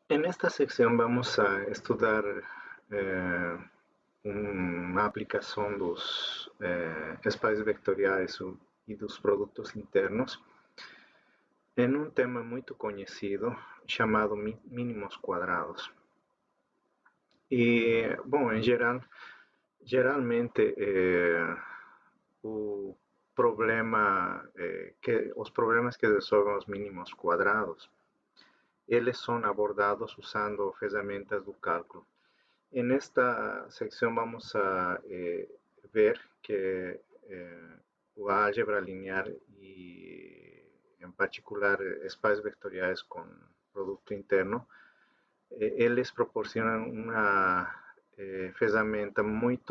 En esta sección vamos a estudar eh, uma aplicação dos espaços vetoriais e dos produtos internos em um tema muito conhecido chamado mínimos quadrados. E, bom, geralmente o os problemas que resolvem os mínimos quadrados, eles são abordados usando ferramentas do cálculo. En esta sección vamos a ver que la álgebra lineal y en particular espacios vectoriales con producto interno, eles proporcionan una ferramenta muy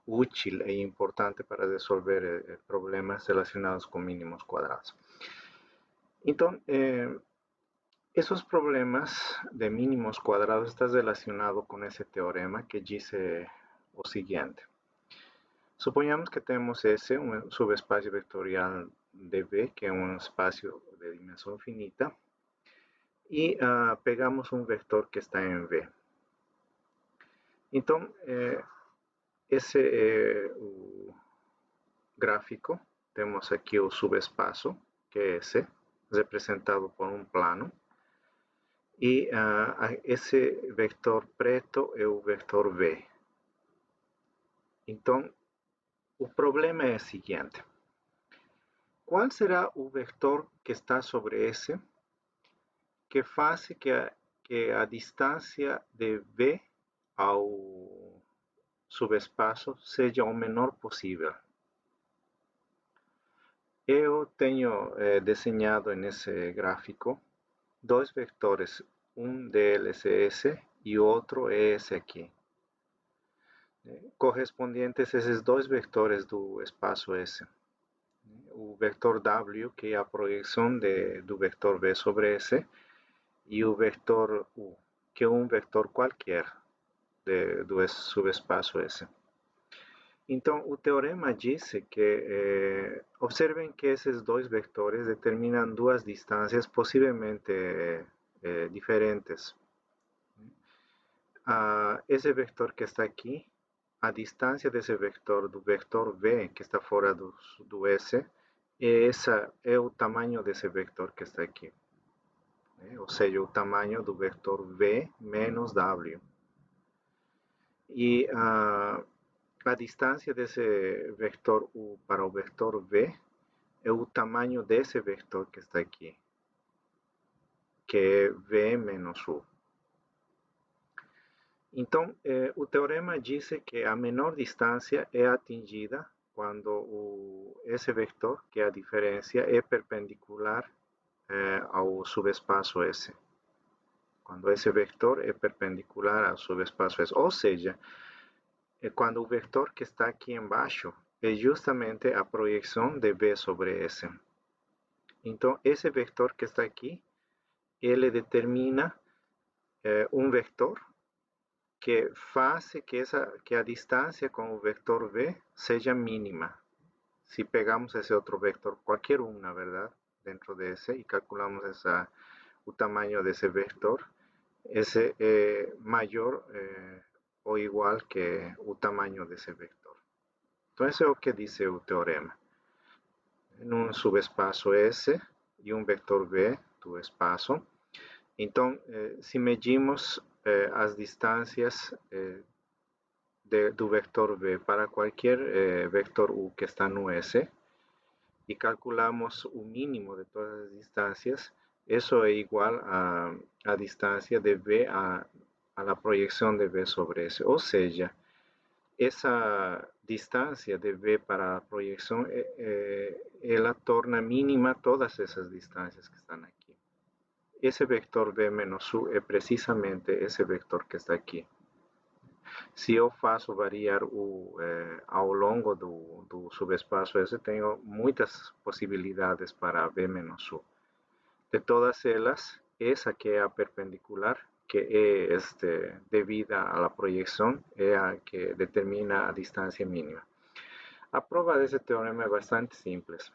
útil e importante para resolver problemas relacionados con mínimos cuadrados. Entonces, esos problemas de mínimos cuadrados están relacionados con ese teorema que dice lo siguiente. Suponhamos que temos S, um subespacio vectorial de V, que é um espaço de dimensão infinita, e pegamos um vector que está em V. Então, esse é o gráfico. Temos aqui o subespaço, que é S, representado por um plano. E esse vector preto é o vector V. Então, o problema é o seguinte. Qual será o vector que está sobre S que faz que a distância de V ao subespaço seja o menor possível? Eu tenho desenhado nesse gráfico dois vectores, um deles é esse e outro é esse aqui, correspondentes a esses dois vectores do espaço S. O vector W, que é a projeção do vector V sobre S, e o vector U, que é um vector qualquer do subespaço S. Então, o teorema diz que, observem que esses dois vectores determinam duas distâncias possivelmente diferentes. Esse vector que está aqui, a distância desse vector do vector V, que está fora do S, é o tamanho desse vector que está aqui. Ou seja, o tamanho do vector V menos W. E a distância desse vector U para o vector V é o tamanho desse vector que está aqui, que é V menos U. Então, o teorema diz que a menor distância é atingida quando esse vector, que é a diferença, é perpendicular ao subespaço S. Quando esse vector é perpendicular ao subespaço S. Ou seja, quando o vector que está aqui embaixo é justamente a projeção de V sobre S. Então, esse vector que está aqui, ele determina um vector que faz que a distância com o vector V seja mínima. Se pegamos esse outro vector, qualquer um, na verdade, dentro desse, e calculamos o tamanho desse vector, esse é maior ou igual que o tamanho desse vector. Então, esse é o que diz o teorema. Num subespaço S e um vector V do espaço. Então, se medimos as distâncias do vector V para qualquer vector U que está no S e calculamos o mínimo de todas as distâncias, isso é igual a distância de V a la projeção de V sobre S. Ou seja, essa distância de V para a projeção, ela torna mínima todas essas distâncias que estão aqui. Esse vector V menos U é precisamente esse vector que está aqui. Se eu faço variar ao longo do subespaço S, tenho muitas possibilidades para V menos U. De todas elas, essa que é a perpendicular, que é devida à projeção, é a que determina a distância mínima. A prova desse teorema é bastante simples.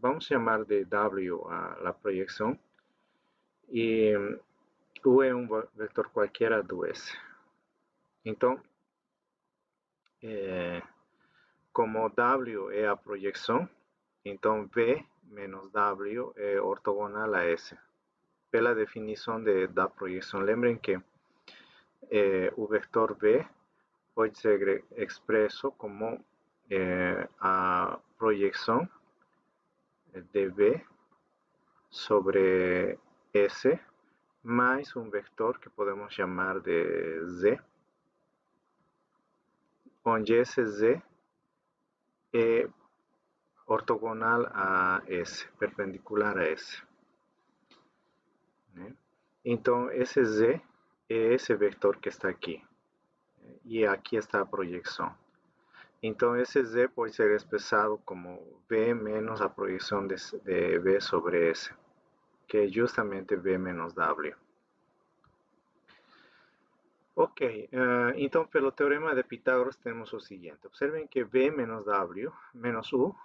Vamos chamar de W a projeção e U é um vetor qualquer do S. Então, como W é a projeção, então V menos W é ortogonal a S. Pela definição da projeção, lembrem que o vetor V pode ser expresso como a projeção de V sobre S mais um vetor que podemos chamar de Z, onde esse Z é ortogonal a S, perpendicular a S. Né? Então, esse Z é esse vetor que está aqui. E aqui está a projeção. Então, esse Z pode ser expressado como V menos a projeção de V sobre S, que é justamente V menos W. Ok, então pelo teorema de Pitágoras temos o seguinte. Observen que V menos W menos U, ou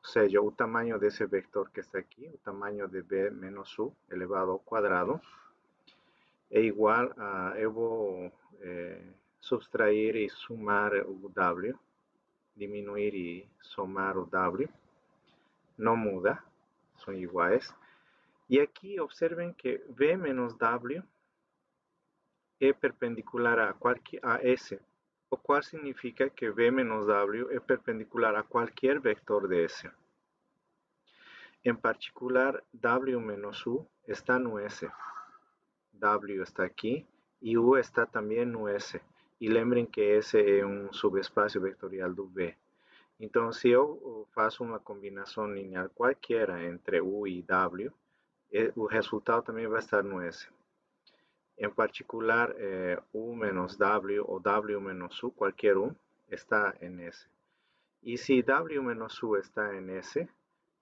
seja, o tamanho desse vetor que está aqui, o tamanho de V menos U elevado ao quadrado, é igual a, eu vou subtrair e somar o W, diminuir e somar o W, não muda, são iguais. E aqui observen que V menos W é perpendicular a S, o cual significa que V menos W é perpendicular a cualquier vector de S. En particular, W menos U está no S. W está aqui e U está também no S. E lembrem que S é um subespaço vetorial do V. Então, se eu faço uma combinação linear qualquer entre U e W, o resultado também vai estar no S. En particular, U menos W o W menos U, cualquier U, está en S. Y si W menos U está en S,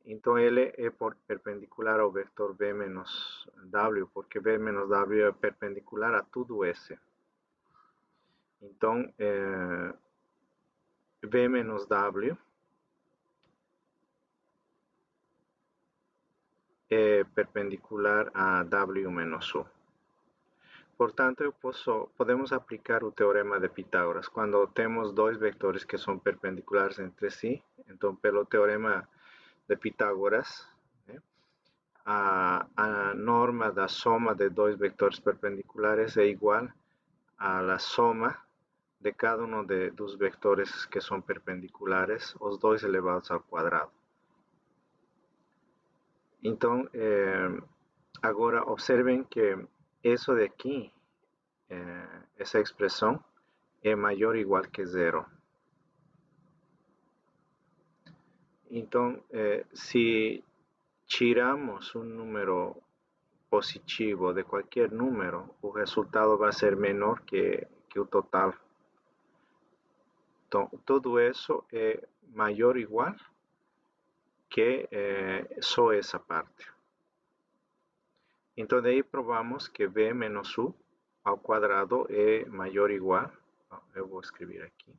entonces L es perpendicular al vector V menos W, porque V menos W es perpendicular a todo S. Entonces, V menos W é perpendicular a W menos U. Portanto, podemos aplicar o teorema de Pitágoras quando temos dois vetores que são perpendiculares entre si. Então, pelo teorema de Pitágoras, a norma da soma de dois vetores perpendiculares é igual à soma de cada um dos vetores que são perpendiculares, os dois elevados ao quadrado. Então, agora observem que isso daqui, essa expressão, é maior ou igual que zero. Então, se tiramos um número positivo de qualquer número, o resultado vai ser menor que o total. Então, tudo isso é maior ou igual que só essa parte. Então, daí provamos que V menos U ao quadrado é maior ou igual. Eu vou escrever aqui.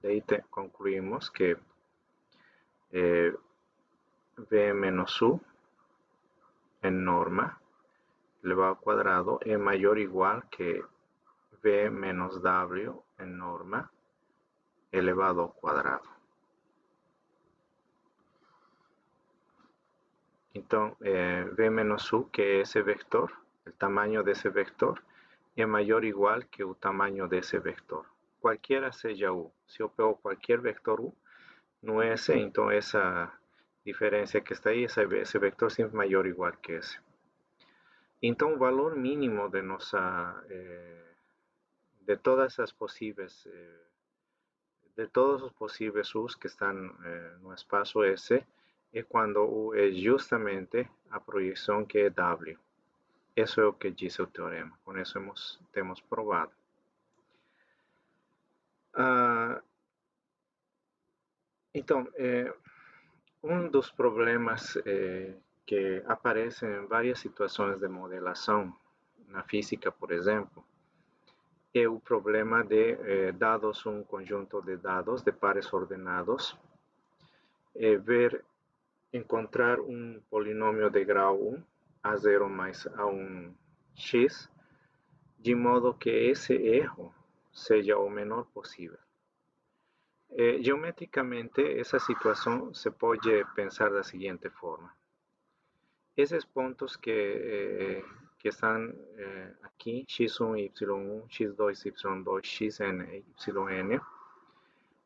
Daí concluímos que V menos U en norma elevado al cuadrado es mayor o igual que V menos W en norma elevado al cuadrado. Entonces, V menos U, que es ese vector, el tamaño de ese vector, es mayor o igual que el tamaño de ese vector. Cualquiera sea U. Si yo pego cualquier vector U no S, entonces esa diferencia que está ahí, ese vector siempre es mayor o igual que ese. Então, o valor mínimo de de todas as possíveis, de todos os possíveis U's que estão no espaço S, é quando U é justamente a projeção que é W. Isso é o que diz o teorema. Com isso temos provado. Então, um dos problemas que aparecem em várias situações de modelação, na física, por exemplo, é o problema de dados um conjunto de dados de pares ordenados, encontrar um polinômio de grau 1, A0 mais A1 x, de modo que esse erro seja o menor possível. Geometricamente, essa situação se pode pensar da seguinte forma. Esses pontos que estão aqui, x1, y1, x2, y2, xn, yn,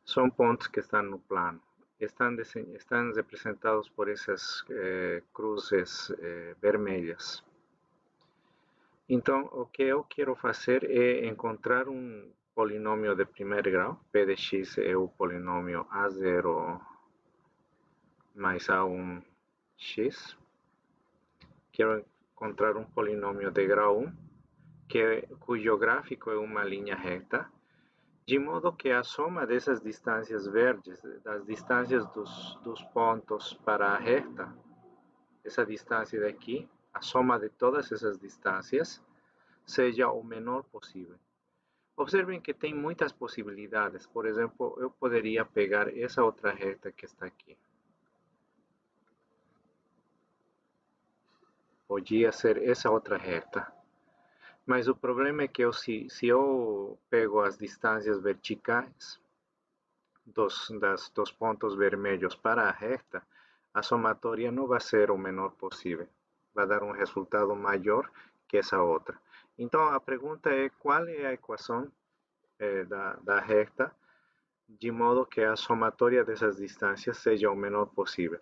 são pontos que estão no plano. Estão representados por essas cruzes vermelhas. Então, o que eu quero fazer é encontrar um polinômio de primeiro grau. P de x é o polinômio a0 mais a1x. Quero encontrar um polinômio de grau 1, cujo gráfico é uma linha reta, de modo que a soma dessas distâncias verdes, das distâncias dos pontos para a reta, essa distância daqui, a soma de todas essas distâncias, seja o menor possível. Observem que tem muitas possibilidades. Por exemplo, eu poderia pegar essa outra reta que está aqui. Podia ser essa outra reta. Mas o problema é que se eu pego as distâncias verticais dos pontos vermelhos para a reta, a somatória não vai ser o menor possível. Vai dar um resultado maior que essa outra. Então, a pergunta é qual é a equação da reta, de modo que a somatória dessas distâncias seja o menor possível.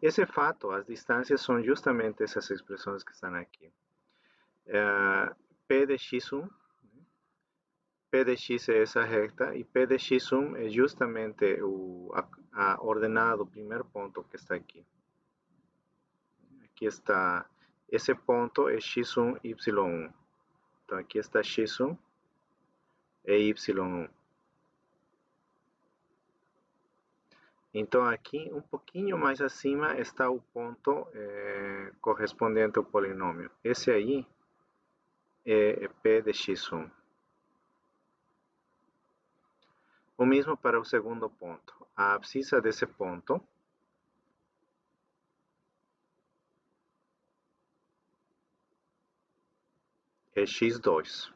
Esse fato, as distâncias são justamente essas expressões que estão aqui. P de x1, P de x é essa reta, e P de x1 é justamente a ordenada do primeiro ponto que está aqui. Aqui está, esse ponto é x1, y1. Então, aqui está x1 e y1. Então, aqui, um pouquinho mais acima, está o ponto correspondente ao polinômio. Esse aí é P de x1. O mesmo para o segundo ponto. A abscissa desse ponto é x2.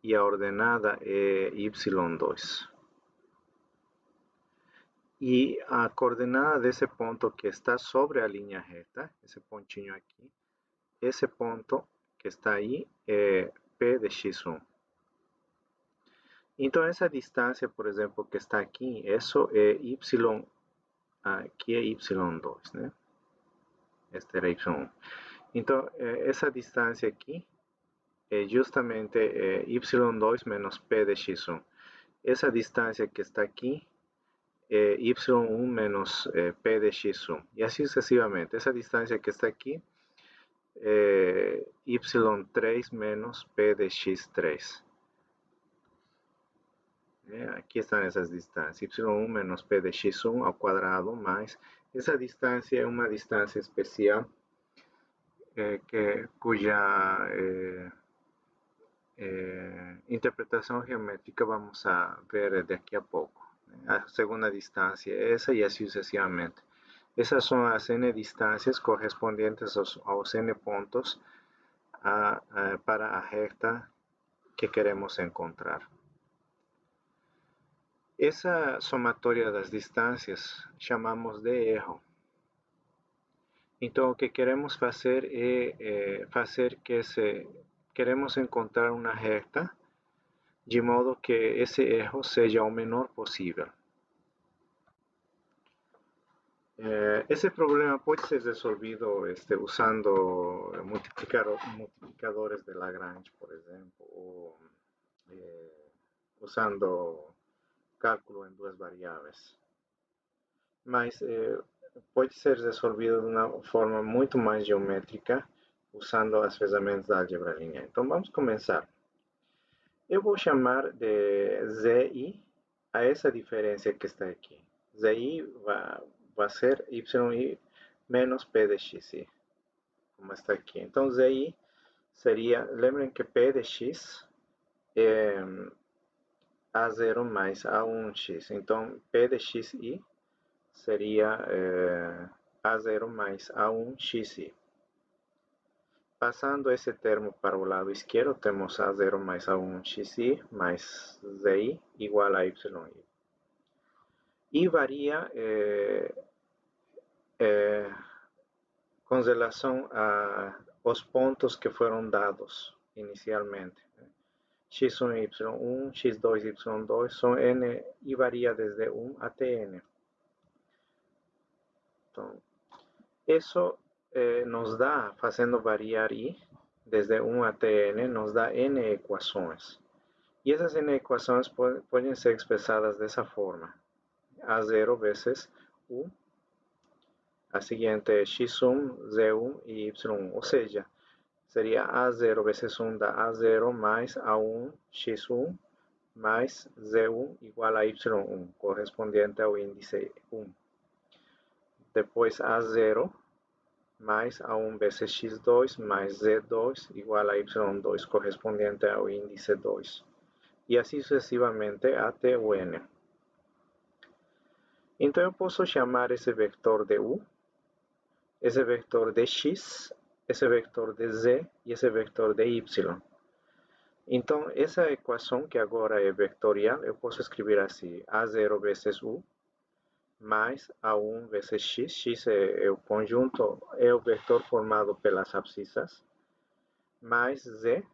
E a ordenada é y2. E a coordenada desse ponto que está sobre a linha reta, esse pontinho aqui, esse ponto que está aí é P de x1. Então, essa distância, por exemplo, que está aqui, isso é y, aqui é y2, né? Este era y1. Então, essa distância aqui é justamente y2 menos P de x1. Essa distância que está aqui y1 menos P de x1, y así sucesivamente. Esa distancia que está aquí, y3 menos P de x3. Aquí están esas distancias, y1 menos P de x1 al cuadrado más, esa distancia es una distancia especial cuya interpretación geométrica vamos a ver de aquí a poco. A segunda distância é essa e assim sucessivamente. Essas são as n distâncias correspondentes aos n pontos para a reta que queremos encontrar. Essa somatória das distâncias chamamos de erro. Então, o que queremos fazer é queremos encontrar uma reta de modo que esse erro seja o menor possível. Esse problema pode ser resolvido usando multiplicadores de Lagrange, por exemplo, ou usando cálculo em duas variáveis. Mas pode ser resolvido de uma forma muito mais geométrica usando as ferramentas da álgebra linear. Então, vamos começar. Eu vou chamar de Zi a essa diferença que está aqui. Zi vai ser y menos P de xi, como está aqui. Então, Zi seria, lembrem que P de x é A0 mais A1x. Então, P de xi seria A0 mais A1xi. Passando esse termo para o lado esquerdo, temos A0 mais A1xi mais zi igual a yi. E varia com relação aos pontos que foram dados inicialmente. X1 e Y1, X2 e Y2 são N e varia desde 1 até N. Então, isso nos dá, fazendo variar I, desde 1 até N, nos dá N equações. E essas N equações podem ser expressadas dessa forma. A0 vezes U, a seguinte é x1, z1 e y1, ou seja, seria A0 vezes 1 dá A0 mais A1 x1 mais z1 igual a y1, correspondente ao índice 1. Depois A0 mais A1 vezes x2 mais z2 igual a y2, correspondente ao índice 2. E assim sucessivamente até o n. Então eu posso chamar esse vetor de u, esse vetor de x, esse vetor de z e esse vetor de y. Então, essa equação, que agora é vetorial, eu posso escrever assim: A0 vezes u mais A1 vezes x. X é o conjunto, é o vetor formado pelas abscissas, mais z,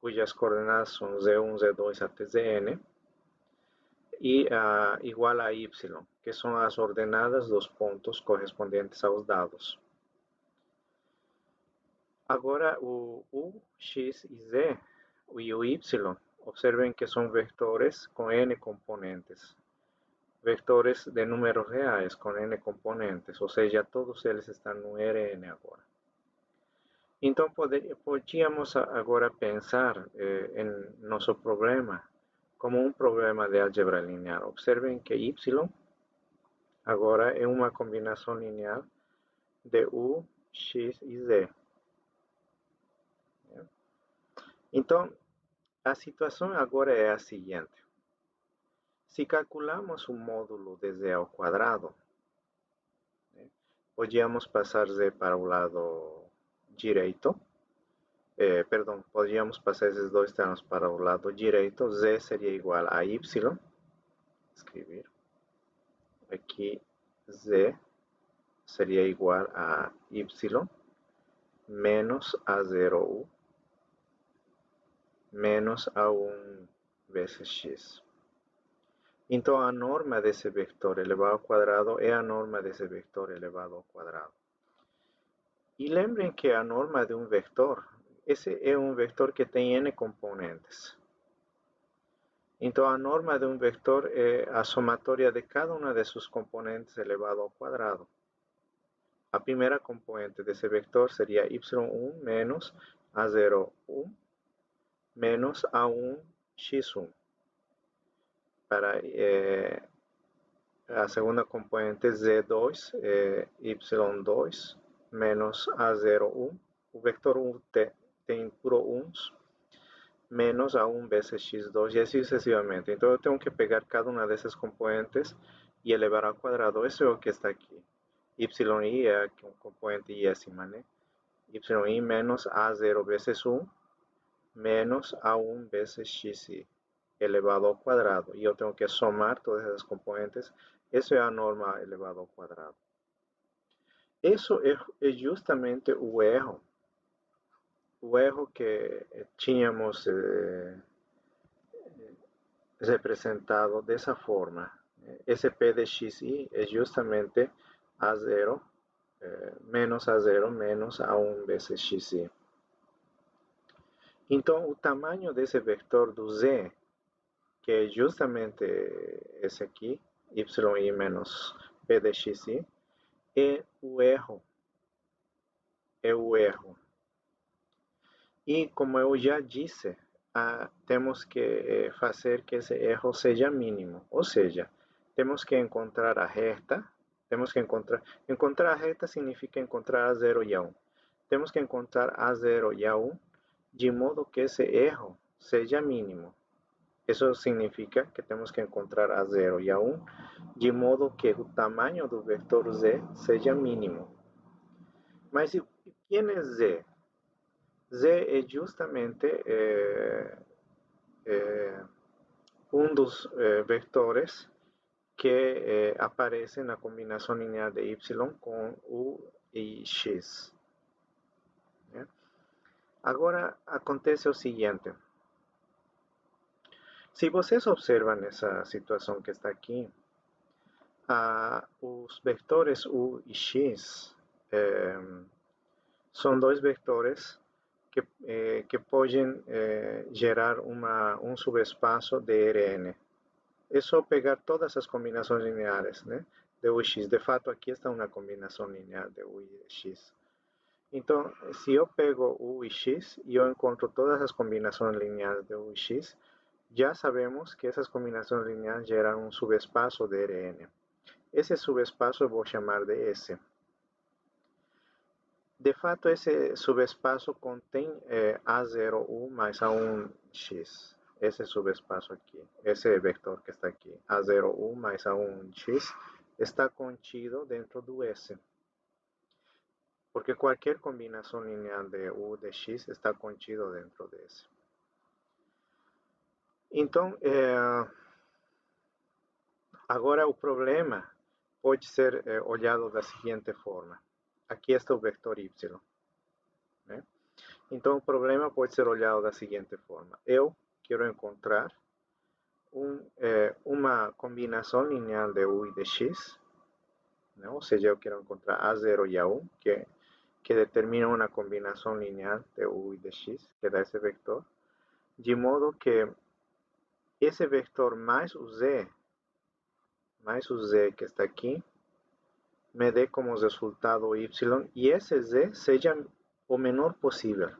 cujas coordenadas são z1, z2 até zn, e igual a y, que são as ordenadas dos pontos correspondentes aos dados. Agora, o u, x e z e o y, observem que são vetores com n componentes. Vectores de números reais com n componentes, ou seja, todos eles estão no Rn agora. Então, podíamos agora pensar em nosso problema como um problema de álgebra linear. Observem que y agora é uma combinação linear de u, x e z. Então, a situação agora é a seguinte. Se calculamos o módulo de z ao quadrado, podíamos passar z para o lado direito. Podíamos passar esses dois termos para o lado direito. Z seria igual a y. Escrever. Aqui z seria igual a y menos A0u menos A1 vezes x. Então, a norma desse vetor elevado ao quadrado é a norma desse vetor elevado ao quadrado. E lembrem que a norma de um vetor, esse é um vetor que tem n componentes. Então, a norma de um vetor é a somatória de cada uma de seus componentes elevado ao quadrado. A primeira componente desse vetor seria y1 menos A0u menos A1 x1. Para a segunda componente z2 é y2 menos A0u. O vetor 1 tem puro 1 menos A1 vezes x2 e assim sucessivamente. Então eu tenho que pegar cada uma dessas componentes e elevar ao quadrado. Isso é o que está aqui. yi é um componente iésima, né? yi menos A0 vezes 1 menos A1 vezes xi elevado ao quadrado. E eu tenho que somar todas essas componentes. Essa é a norma elevada ao quadrado. Isso é justamente o erro que tínhamos representado dessa forma. Esse p de xi é justamente A0 menos A0 menos A1 vezes xi. Então, o tamanho desse vetor do z, que é justamente esse aqui, yi menos p de xi, é o erro. E, como eu já disse, temos que fazer que esse erro seja mínimo. Ou seja, temos que encontrar a reta. Encontrar a reta significa encontrar A0 e A1. Temos que encontrar A0 e A1 de modo que esse erro seja mínimo. Isso significa que temos que encontrar A0 e A1 de modo que o tamanho do vetor z seja mínimo. Mas quem é z? Z é justamente um dos vetores que aparece na combinação linear de y com u e x. Né? Agora acontece o seguinte: se vocês observam essa situação que está aqui, os vetores u e x são dois vetores que podem gerar um subespaço de Rn. É só pegar todas as combinações lineares, né, de u e x. De fato, aqui está uma combinação linear de u e x. Então, se eu pego u e x e eu encontro todas as combinações lineares de u e x, já sabemos que essas combinações lineares geram um subespaço de Rn. Esse subespaço eu vou chamar de S. De fato, esse subespaço contém A0U mais A1x. Esse subespaço aqui, esse vetor que está aqui, A0U mais A1x, está contido dentro do S. Porque qualquer combinação linear de U de x está contido dentro de S. Então, agora o problema pode ser olhado da seguinte forma. Aqui está o vetor y. Né? Então, o problema pode ser olhado da seguinte forma. Eu quero encontrar uma combinação linear de u e de x, né? Ou seja, eu quero encontrar A0 e A1, que determinam uma combinação linear de u e de x, que dá esse vetor, de modo que esse vetor mais o z que está aqui, me dê como resultado y, e esse z seja o menor possível.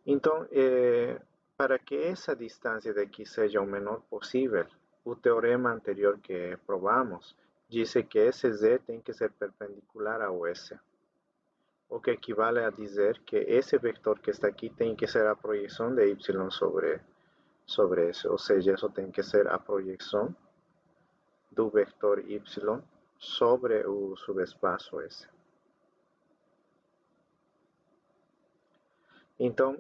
Então, para que essa distância daqui seja o menor possível, o teorema anterior que provamos diz que esse z tem que ser perpendicular ao S. O que equivale a dizer que esse vetor que está aqui tem que ser a projeção de y sobre S. Ou seja, isso tem que ser a projeção do vetor y sobre o subespaço S. Então,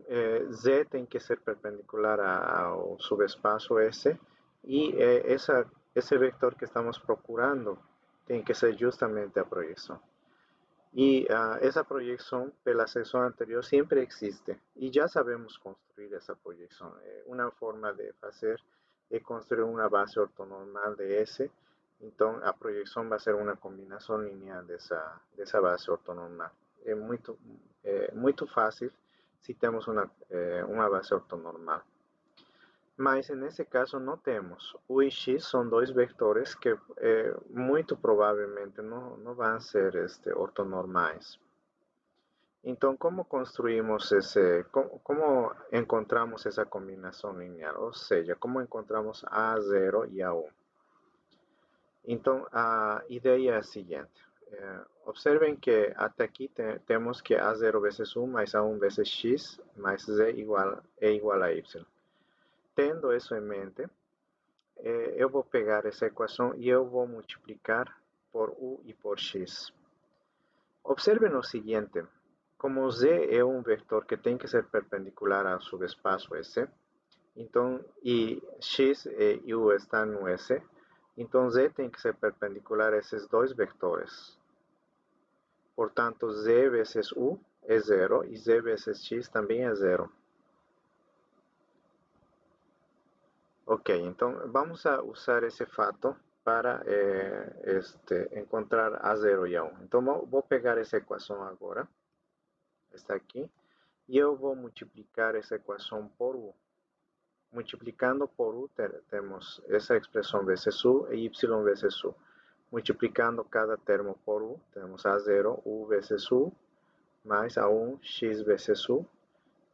Z tem que ser perpendicular ao subespaço S e esse vetor que estamos procurando tem que ser justamente a projeção. E essa projeção, pela seção anterior, sempre existe. E já sabemos construir essa projeção. Uma forma de fazer é construir uma base ortonormal de S. Então, a projeção vai ser uma combinação linear dessa base ortonormal. É muito fácil se temos uma base ortonormal. Mas nesse caso não temos. U e x são dois vetores que muito provavelmente não vão ser ortonormais. Então, como construímos como encontramos essa combinação linear? Ou seja, como encontramos A0 e A1? Então, a ideia é a seguinte. Observem que até aqui temos que A0 vezes 1 mais A1 vezes x mais z é igual a y. Tendo isso em mente, eu vou pegar essa equação e eu vou multiplicar por u e por x. Observem o seguinte, como z é um vetor que tem que ser perpendicular ao subespaço S, então, e x e u estão no S, então z tem que ser perpendicular a esses dois vetores. Portanto, z vezes u é zero e z vezes x também é zero. Ok, então vamos a usar esse fato para encontrar A0 e A1. Então vou pegar essa equação agora, está aqui, e eu vou multiplicar essa equação por U. Multiplicando por U temos essa expressão vezes U e Y vezes U. Multiplicando cada termo por U, temos A0, U vezes U, mais A1, X vezes U,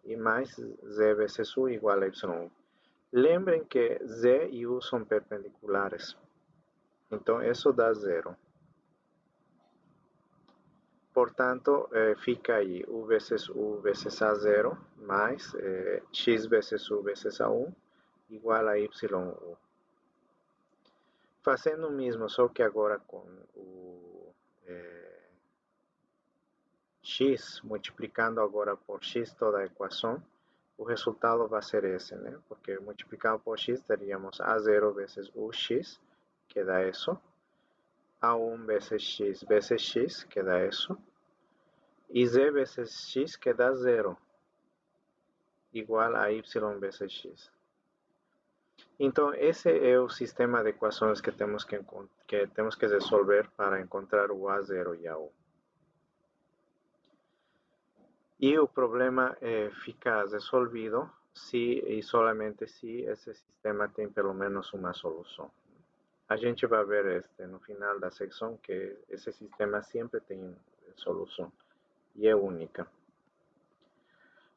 e mais Z vezes U igual a Y1. Lembrem que Z e U são perpendiculares. Então, isso dá zero. Portanto, fica aí U vezes A0 mais X vezes U vezes A1 igual a Y1U. Fazendo o mesmo, só que agora com o x multiplicando agora por x toda a equação, o resultado vai ser esse, né? Porque multiplicado por x teríamos a0 vezes ux, que dá isso, a1 vezes x, que dá isso, e z vezes x, que dá 0, igual a y vezes x. Então, esse é o sistema de equações que temos que resolver para encontrar o a0 e a1. E o problema fica resolvido se e somente se esse sistema tem pelo menos uma solução. A gente vai ver no final da secção que esse sistema sempre tem solução e é única.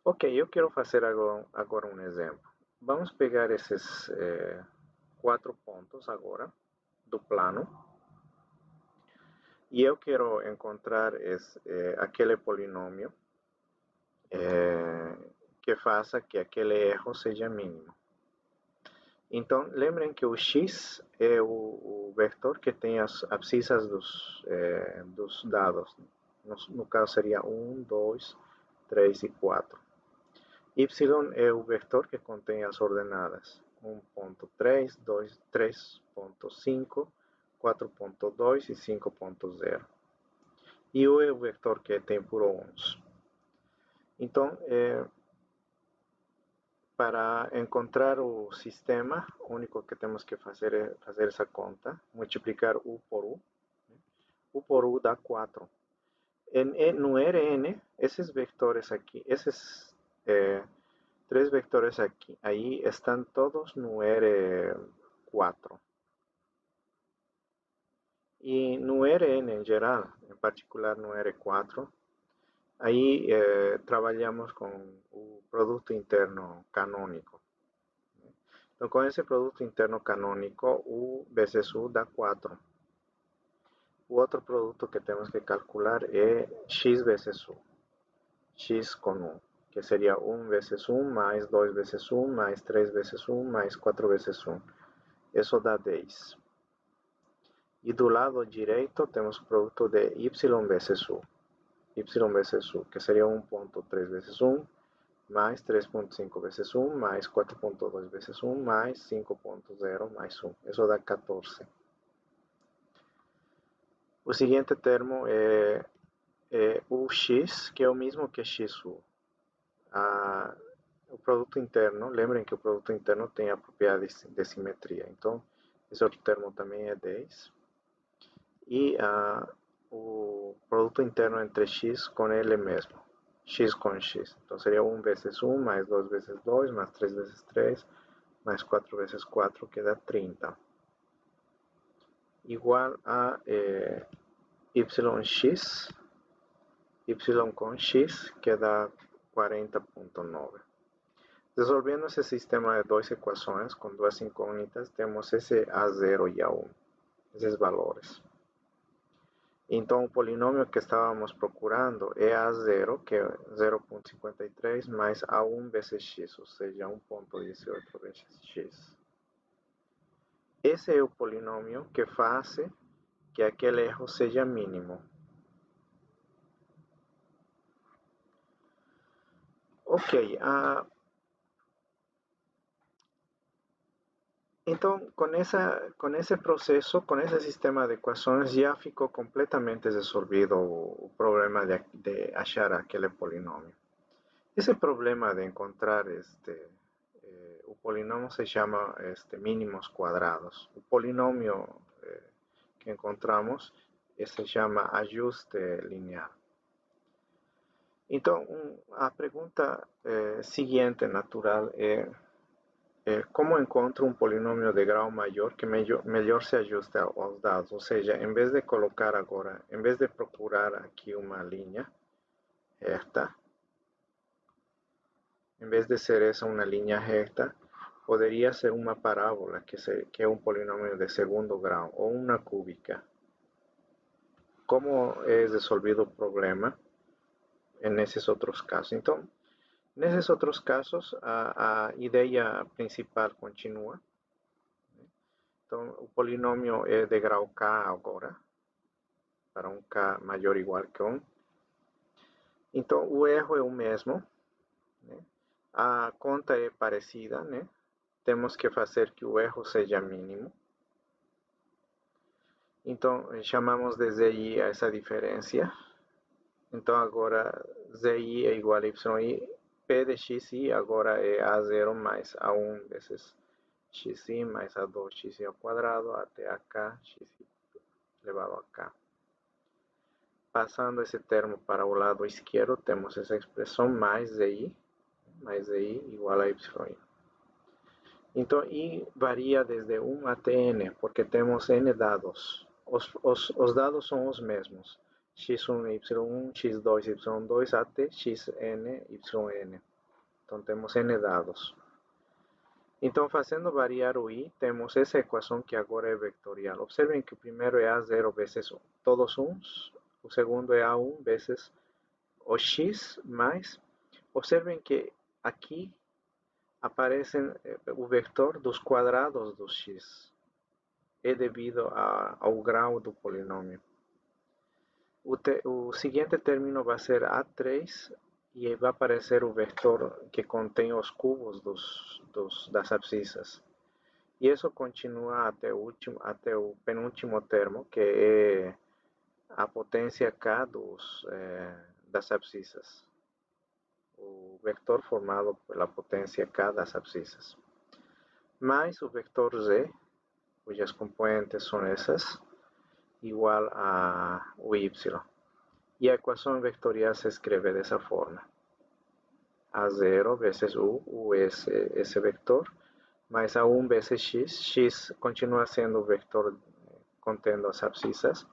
Ok, eu quero fazer agora um exemplo. Vamos pegar esses 4 pontos agora do plano e eu quero encontrar aquele polinômio que faça que aquele erro seja mínimo. Então, lembrem que o x é o vetor que tem as abscissas dos dados. No caso, seria 1, 2, 3 e 4. Y é o vetor que contém as ordenadas 1.3, 3.5, 4.2 e 5.0. E U é o vetor que tem por ons. Então, para encontrar o sistema, o único que temos que fazer é fazer essa conta, multiplicar U por U. U por U dá 4. No Rn, esses vetores aqui, esses 3 vetores aqui, aí estão todos no R4. E no Rn em geral, em particular no R4, aí trabalhamos com o produto interno canônico. Então, com esse produto interno canônico, U vezes U dá 4. O outro produto que temos que calcular é x vezes U. X com U, que seria 1 vezes 1, mais 2 vezes 1, mais 3 vezes 1, mais 4 vezes 1. Isso dá 10. E do lado direito temos o produto de y vezes U. Y vezes U, que seria 1.3 vezes 1, mais 3.5 vezes 1, mais 4.2 vezes 1, mais 5.0 mais 1. Isso dá 14. O seguinte termo é Ux, que é o mesmo que XU. O produto interno, lembrem que o produto interno tem a propriedade de simetria. Então, esse outro termo também é 10. E o produto interno entre x com ele mesmo. X com x. Então, seria 1 vezes 1, mais 2 vezes 2, mais 3 vezes 3, mais 4 vezes 4, que dá 30. Igual a yx, y com x, que dá 40.9. Resolvendo esse sistema de 2 equações com 2 incógnitas, temos esse a0 e a1, esses valores. Então, o polinômio que estávamos procurando é a0, que é 0.53, mais a1 vezes x, ou seja, 1.18 vezes x. Esse é o polinômio que faz que aquele erro seja mínimo. Ok, então, com esse processo, com esse sistema de equações, já ficou completamente resolvido o problema de achar aquele polinômio. Esse problema de encontrar o polinômio se chama mínimos quadrados. O polinômio que encontramos se chama ajuste linear. Então, a pergunta seguinte natural é como encontro um polinômio de grau maior que melhor se ajuste aos dados? Ou seja, em vez de colocar agora, em vez de procurar aqui uma linha reta, em vez de ser essa uma linha reta, poderia ser uma parábola, que é um polinômio de segundo grau, ou uma cúbica. Como é resolvido o problema nesses outros casos? Então, nesses outros casos, a ideia principal continua. Então, o polinômio é de grau k agora, para um k maior ou igual que 1. Então, o erro é o mesmo, né? A conta é parecida, né? Temos que fazer que o erro seja mínimo. Então, chamamos de ZI a essa diferença. Então, agora ZI é igual a YI. P de XI agora é A0 mais A1 vezes XI mais A2 XI ao quadrado até AK XI elevado a K. Passando esse termo para o lado esquerdo, temos essa expressão mais ZI igual a YI. Então, I varia desde 1 até N, porque temos N dados. Os dados são os mesmos. X1, Y1, X2, Y2 até Xn, Yn. Então, temos N dados. Então, fazendo variar o I, temos essa equação que agora é vetorial. Observem que o primeiro é A0 vezes todos uns, o segundo é A1 vezes o X mais. Observem que aqui aparece o vetor dos quadrados do x. É devido ao grau do polinômio. O seguinte término vai ser A3 e vai aparecer o vetor que contém os cubos das abscissas. E isso continua até o penúltimo termo, que é a potência K das abscissas. O vector formado pela potência K das abscissas. Mais o vector Z, cujas componentes são essas, igual a o y. E a equação vetorial se escreve dessa forma. A0 vezes U é esse vector, mais A1 vezes X continua sendo o vector contendo as abscissas,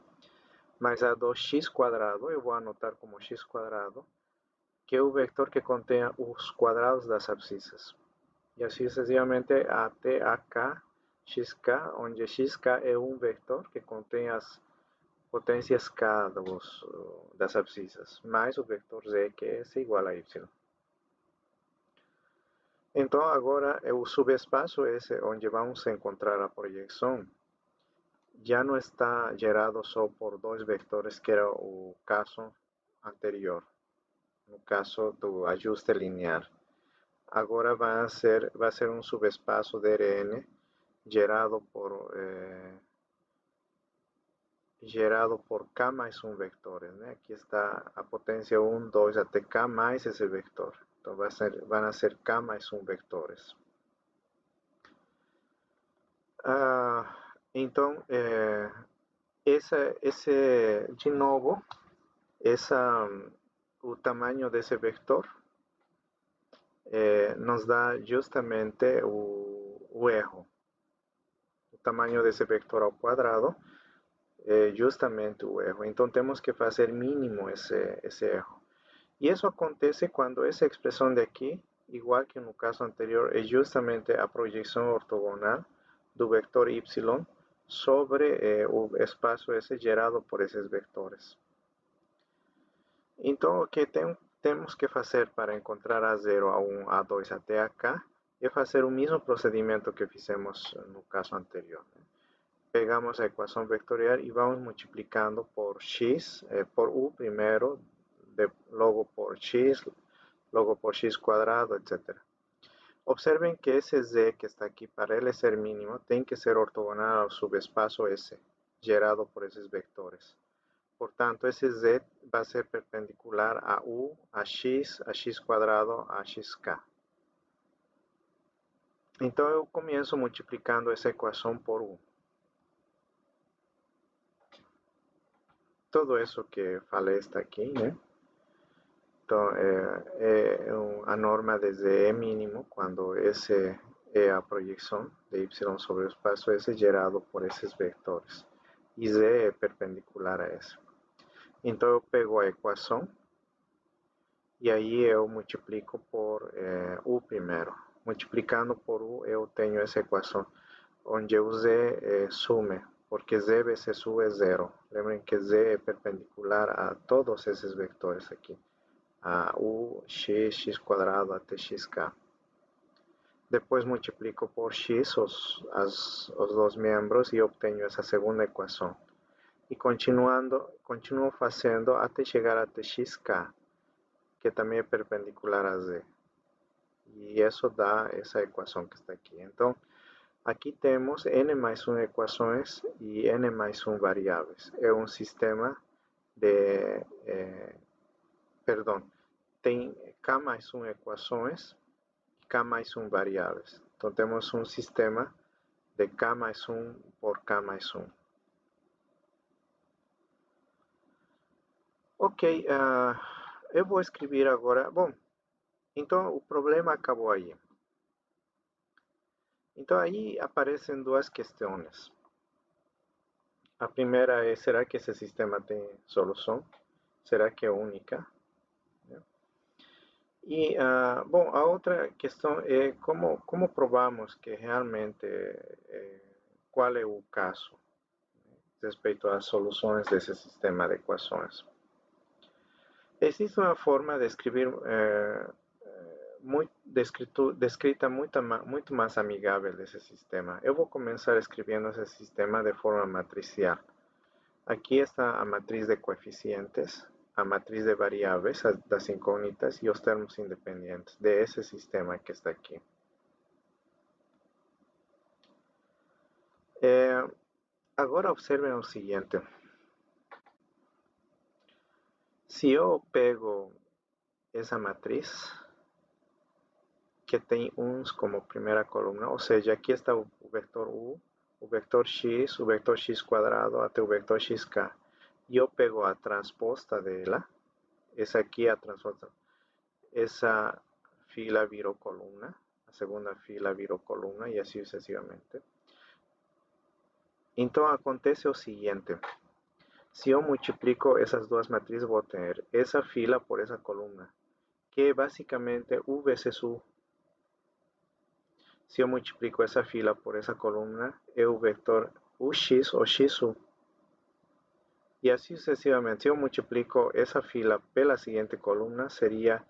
mais A2x quadrado, eu vou anotar como x quadrado, que é o vector que contém os quadrados das abscissas. E assim sucessivamente até AK, xk, onde xk é um vetor que contém as potências k das abscissas, mais o vetor z, que é igual a y. Então, agora, o subespaço esse onde vamos encontrar a projeção já não está gerado só por dois vetores, que era o caso anterior, no caso do ajuste linear. Agora vai ser um subespaço Rn gerado por k mais 1 vectores, né? Aqui está a potência 1, 2 até k mais esse vector. Então, vão ser k mais 1 vectores. Então, de novo, o tamanho desse vector nos dá justamente o erro. O tamanho desse vector ao quadrado é justamente o erro. Então, temos que fazer mínimo esse erro. E isso acontece quando essa expressão de aqui, igual que no caso anterior, é justamente a projeção ortogonal do vector y sobre o espaço S gerado por esses vectores. Então, o que temos que fazer para encontrar A0, A1, A2 até AK é fazer o mesmo procedimento que fizemos no caso anterior. Pegamos a equação vetorial e vamos multiplicando por x, por u primeiro, logo por x quadrado, etc. Observem que esse z que está aqui, para ele ser mínimo, tem que ser ortogonal ao subespaço S, gerado por esses vectores. Portanto, esse z vai ser perpendicular a u, a x quadrado, a xk. Então, eu começo multiplicando essa equação por u. Tudo isso que falei está aqui, né? Então, a norma de z é mínimo quando essa é a projeção de y sobre o espaço S gerado por esses vectores. E z é perpendicular a S. Então, eu pego a equação e aí eu multiplico por u primeiro. Multiplicando por u, eu tenho essa equação, onde o z sume, porque z vezes u é zero. Lembrem que z é perpendicular a todos esses vectores aqui, a u, x quadrado até xk. Depois multiplico por x os dois membros e obtenho essa segunda equação. E continuo fazendo até chegar até xk. que também é perpendicular a z. E isso dá essa equação que está aqui. Então, aqui temos n mais 1 equações e n mais 1 variáveis. É um sistema de... perdão, tem k mais 1 equações e k mais 1 variáveis. Então, temos um sistema de k mais 1 por k mais 1. Ok, eu vou escrever agora. Bom, então o problema acabou aí. Então aí aparecem duas questões. A primeira é, será que esse sistema tem solução? Será que é única? E, bom, a outra questão é como provamos que realmente, qual é o caso respeito às soluções desse sistema de equações. Existe uma forma de escrever descrita muito mais amigável desse sistema. Eu vou começar escrevendo esse sistema de forma matricial. Aqui está a matriz de coeficientes, a matriz de variáveis, das incógnitas e os termos independentes desse sistema que está aqui. Agora observem o seguinte. Se eu pego essa matriz, que tem uns como primeira coluna, ou seja, aqui está o vetor u, o vetor x quadrado até o vetor xk. E eu pego a transposta dela, essa aqui é a transposta, essa fila virou coluna, a segunda fila virou coluna e assim sucessivamente. Então acontece o seguinte, se eu multiplico essas duas matrizes, vou ter essa fila por essa coluna, que é basicamente u vezes u. Se eu multiplico essa fila por essa coluna, é o vetor ux ou xu. E assim sucessivamente, se eu multiplico essa fila pela seguinte coluna, seria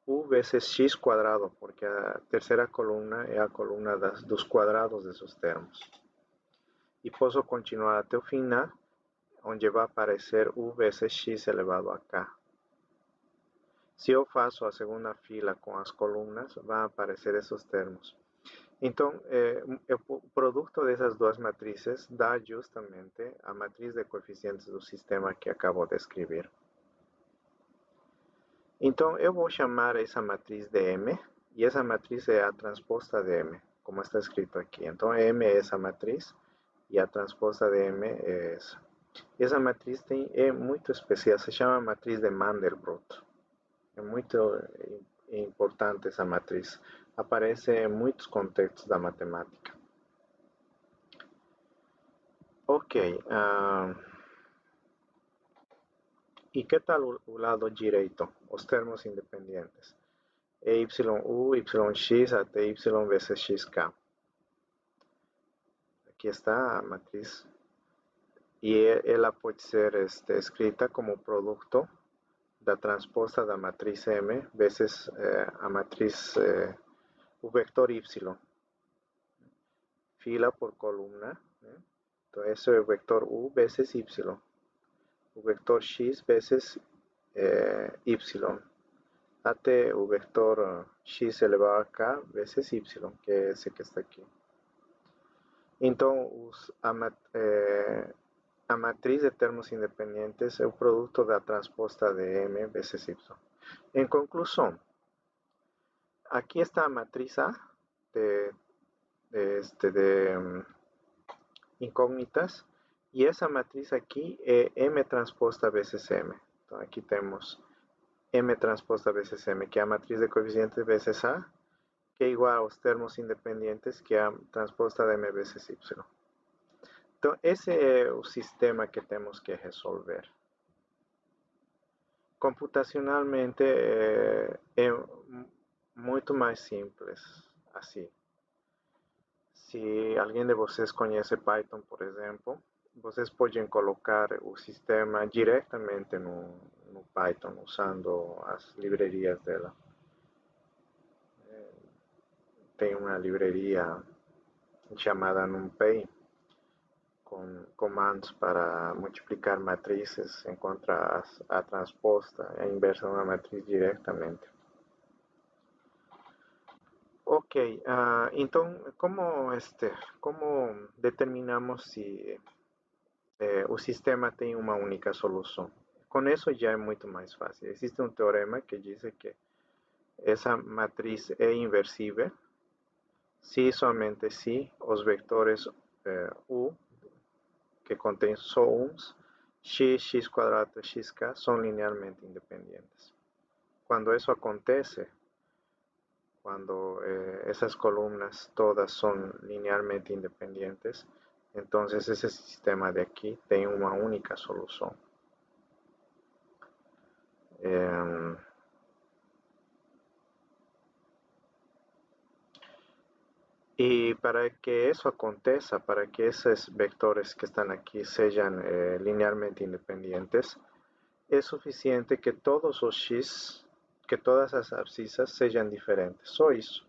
u vezes x quadrado, porque a terceira coluna é a coluna dos quadrados desses termos. E posso continuar até o final, onde vai aparecer u vezes x elevado a k. Se eu faço a segunda fila com as colunas, vão aparecer esses termos. Então, o produto dessas duas matrizes dá justamente a matriz de coeficientes do sistema que acabo de escrever. Então, eu vou chamar essa matriz de M, e essa matriz é a transposta de M, como está escrito aqui. Então, M é essa matriz, e a transposta de M é essa. Essa matriz é muito especial, se chama matriz de Mandelbrot. É muito importante essa matriz. Aparece em muitos contextos da matemática. Ok. E que tal o lado direito? Os termos independentes. EYU, YX até Y vezes XK. Aqui está a matriz. E ela pode ser escrita como produto da transposta da matriz M vezes a matriz, o vector Y. Fila por coluna. Então, esse é o vector U vezes Y. O vector X vezes Y. Até o vector X elevado a K vezes Y, que é esse que está aqui. Então, a matriz de termos independentes é o produto da transposta de M vezes Y. Em conclusão, aqui está a matriz A de incógnitas, e essa matriz aqui é M transposta vezes M. Então, aqui temos M transposta vezes M, que é a matriz de coeficientes vezes A, que é igual aos termos independentes, que é a transposta de M vezes Y. Então, esse é o sistema que temos que resolver. Computacionalmente, é muito mais simples assim. Se alguém de vocês conhece Python, por exemplo, vocês podem colocar o sistema diretamente no Python, usando as livrarias dela. Tem uma livraria chamada NumPy, con comandos para multiplicar matrices, encontrar a transposta e inversa de una matriz directamente. Ok, entonces, ¿cómo determinamos si o sistema tem uma única solução? Com isso já é muito mais fácil. Existe um teorema que diz que essa matriz é inversível se somente se os vectores U, que contém só uns, x, x quadrado, xk, são linearmente independentes. Quando isso acontece, quando essas columnas todas são linearmente independentes, então esse sistema de aqui tem uma única solução. Y para que eso aconteça, para que esos vectores que están aquí sean linealmente independientes, es suficiente que todos los x, que todas las abscisas sean diferentes. Só isso.